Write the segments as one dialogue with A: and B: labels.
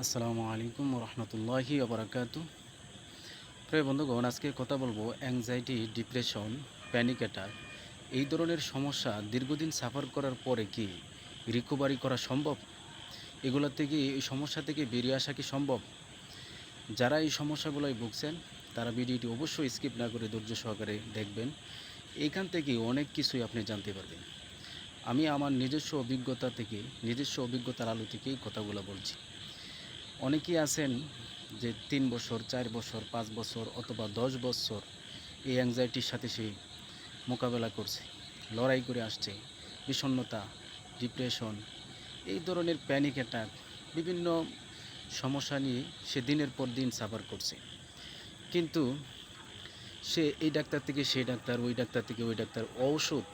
A: আসসালামু আলাইকুম রহমতুল্লাহি ওবরাকাতু। প্রিয় বন্ধুগণ, আজকে কথা বলবো অ্যাংজাইটি, ডিপ্রেশন, প্যানিক অ্যাটাক এই ধরনের সমস্যা দীর্ঘদিন সাফার করার পরে কি রিকভারি করা সম্ভব? এগুলো থেকে, এই সমস্যা থেকে বেরিয়ে আসা কি সম্ভব? যারা এই সমস্যাগুলোয় ভুগছেন তারা ভিডিওটি অবশ্যই স্কিপ না করে ধৈর্য সহকারে দেখবেন। এইখান থেকে অনেক কিছুই আপনি জানতে পারবেন। আমি আমার নিজস্ব অভিজ্ঞতার আলো থেকেই কথাগুলো বলছি। অনেকেই আছেন যে ৩ বছর, ৪ বছর, ৫ বছর অথবা ১০ বছর এই অ্যাংজাইটির সাথে সে মোকাবেলা করছে, লড়াই করে আসছে। বিষণ্ণতা, ডিপ্রেশন, এই ধরনের প্যানিক অ্যাটাক, বিভিন্ন সমস্যা নিয়ে সে দিনের পর দিন সাফার করছে। কিন্তু সে এই ডাক্তার থেকে সেই ডাক্তার, ওই ডাক্তার থেকে ওই ডাক্তার, ঔষধ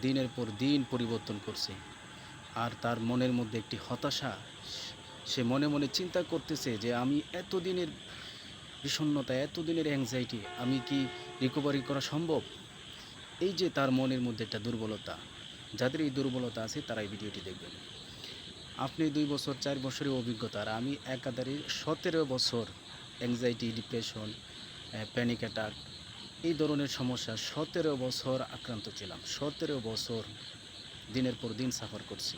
A: দিনের পর দিন পরিবর্তন করছে। আর তার মনের মধ্যে একটি হতাশা। সে মনে মনে চিন্তা করতেছে যে আমি এতদিনের বিষণ্ণতা, এতদিনের অ্যাংজাইটি, আমি কি রিকভারি করা সম্ভব? এই যে তার মনের মধ্যে একটা দুর্বলতা, যাদের এই দুর্বলতা আছে তারা এই ভিডিওটি দেখবেন। আপনি ২ বছর, ৪ বছরের অভিজ্ঞতা, আর আমি একাধারে ১৭ বছর অ্যাংজাইটি, ডিপ্রেশন, প্যানিক অ্যাটাক এই ধরনের সমস্যা ১৭ বছর আক্রান্ত ছিলাম। ১৭ বছর দিনের পর দিন সাফার করছি।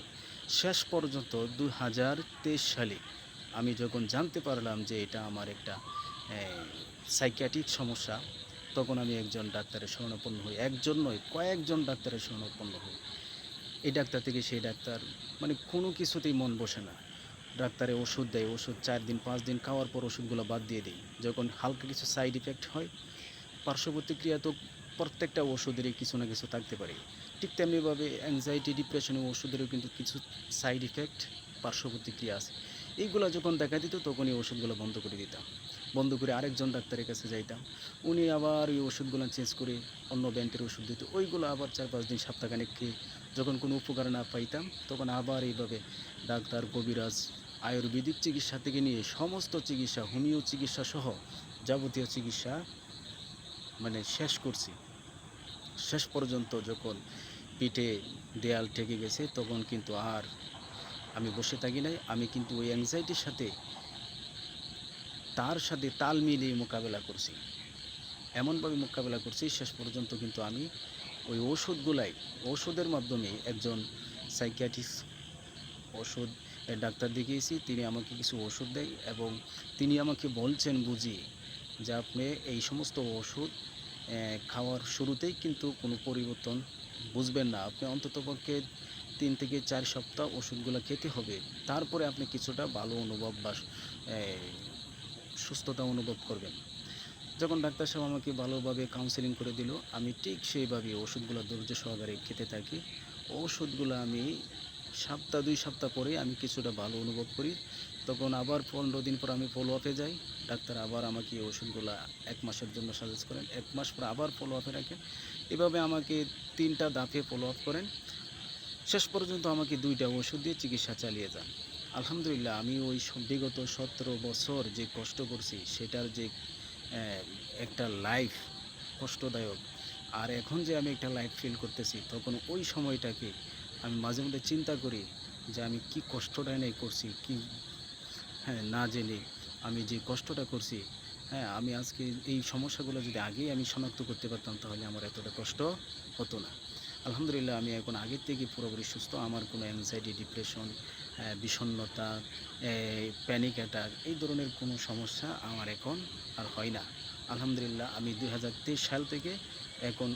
A: শেষ পর্যন্ত ২০২৩ সালে আমি যখন জানতে পারলাম যে এটা আমার একটা সাইকিয়াট্রিক সমস্যা, তখন আমি একজন ডাক্তারের শরণাপন্ন হই। একজন নয়, কয়েকজন ডাক্তারের শরণাপন্ন হই। এই ডাক্তার থেকে সেই ডাক্তার, মানে কোনো কিছুতেই মন বসে না। ডাক্তারে ওষুধ দেয়, ওষুধ ৪ দিন ৫ দিন খাওয়ার পর ওষুধগুলো বাদ দিয়ে দিই। যখন হালকা কিছু সাইড ইফেক্ট হয়, পার্শ্ব প্রতিক্রিয়া তো প্রত্যেকটা ওষুধেরই কিছু না কিছু থাকতে পারে। ঠিক তেমনিভাবে অ্যাংজাইটি, ডিপ্রেশনের ওষুধেরও কিন্তু কিছু সাইড ইফেক্ট, পার্শ্ব প্রতিক্রিয়া আছে। এইগুলো যখন দেখা দিত তখন এই ওষুধগুলো বন্ধ করে দিতাম। বন্ধ করে আরেকজন ডাক্তারের কাছে যাইতাম। উনি আবার এই ওষুধগুলো চেঞ্জ করে অন্য ব্র্যান্ডের ওষুধ দিত। ওইগুলো আবার ৪-৫ দিন, সপ্তাহখানেক খেয়ে যখন কোনো উপকার না পাইতাম, তখন আবার এইভাবে ডাক্তার, কবিরাজ, আয়ুর্বেদিক চিকিৎসা থেকে নিয়ে সমস্ত চিকিৎসা, হোমিও চিকিৎসা সহ যাবতীয় চিকিৎসা মানে শেষ করছি। শেষ পর্যন্ত যখন পিঠে দেয়াল ঠেকে গেছে, তখন কিন্তু আর আমি বসে থাকি নাই। আমি কিন্তু ওই অ্যাংজাইটির সাথে, তার সাথে তাল মিলিয়ে মোকাবেলা করছি। এমনভাবে মোকাবেলা করছি, শেষ পর্যন্ত কিন্তু আমি ওই ওষুধের মাধ্যমে একজন সাইকিয়াট্রিস্ট ওষুধ ডাক্তার দেখিয়েছি। তিনি আমাকে কিছু ওষুধ দেয় এবং তিনি আমাকে বলছেন বুঝিয়ে যে আপনি এই সমস্ত ওষুধ খাওয়ার শুরুতেই কিন্তু কোনো পরিবর্তন বুঝবেন না। আপনি অন্ততপক্ষে ৩ থেকে ৪ সপ্তাহ ওষুধগুলো খেতে হবে। তারপরে আপনি কিছুটা ভালো অনুভব বা সুস্থতা অনুভব করবেন। যখন ডাক্তার সাহেব আমাকে ভালোভাবে কাউন্সেলিং করে দিল, আমি ঠিক সেইভাবে ওষুধগুলো ধৈর্য সহকারে খেতে থাকি। ওষুধগুলো আমি ২ সপ্তাহ পরে আমি কিছুটা ভালো অনুভব করি। তখন আবার ১৫ দিন পর আমি ফলো আপে যাই। ডাক্তার আবার আমাকে এই ওষুধগুলো ১ মাসের জন্য সাজেস্ট করেন। ১ মাস পর আবার ফলো আপে রাখেন। এভাবে আমাকে ৩টা ধাপে ফলো আপ করেন। শেষ পর্যন্ত আমাকে ২টা ওষুধ দিয়ে চিকিৎসা চালিয়ে যান। আলহামদুলিল্লাহ, আমি ওই বিগত ১৭ বছর যে কষ্ট করছি সেটার যে অ্যা একটা লাইফ কষ্টদায়ক, আর এখন যে আমি একটা লাইফ ফিল করতেছি, তখন ওই সময়টাকে আমি মাঝে মধ্যে চিন্তা করি যে আমি কি কষ্টটা এনে করছি, কি না জেনে আমি যে কষ্টটা করছি, আমি আজকে এই সমস্যাগুলো যদি আগেই আমি শনাক্ত করতে পারতাম তাহলে আমার এতটা কষ্ট হতো না। আলহামদুলিল্লাহ, আমি এখন আগের থেকে পুরোপুরি সুস্থ। আমার কোনো অ্যাংজাইটি, ডিপ্রেশন, বিষণ্ণতা, প্যানিক অ্যাটাক এই ধরনের কোনো সমস্যা আমার এখন আর হয় না। আলহামদুলিল্লাহ, আমি ২০২৩ সাল থেকে এখন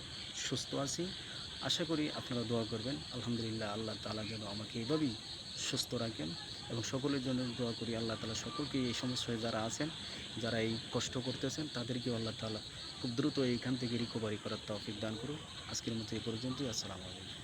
A: সুস্থ আছি। আশা করি আপনারা দোয়া করবেন। আলহামদুলিল্লাহ, আল্লাহ তাআলা যেন আমাকে এভাবেই সুস্থ রাখেন এবং সকলের জন্য দোয়া করি আল্লাহ তাআলা সকলকে এই সমস্যায় যারা আছেন, যারা এই কষ্ট করতেছেন তাদেরকেও আল্লাহ তাআলা খুব দ্রুত এইখান থেকে রিকভারি করার তৌফিক দান করুন। আজকের মতো এই পর্যন্তই। আসসালামু আলাইকুম।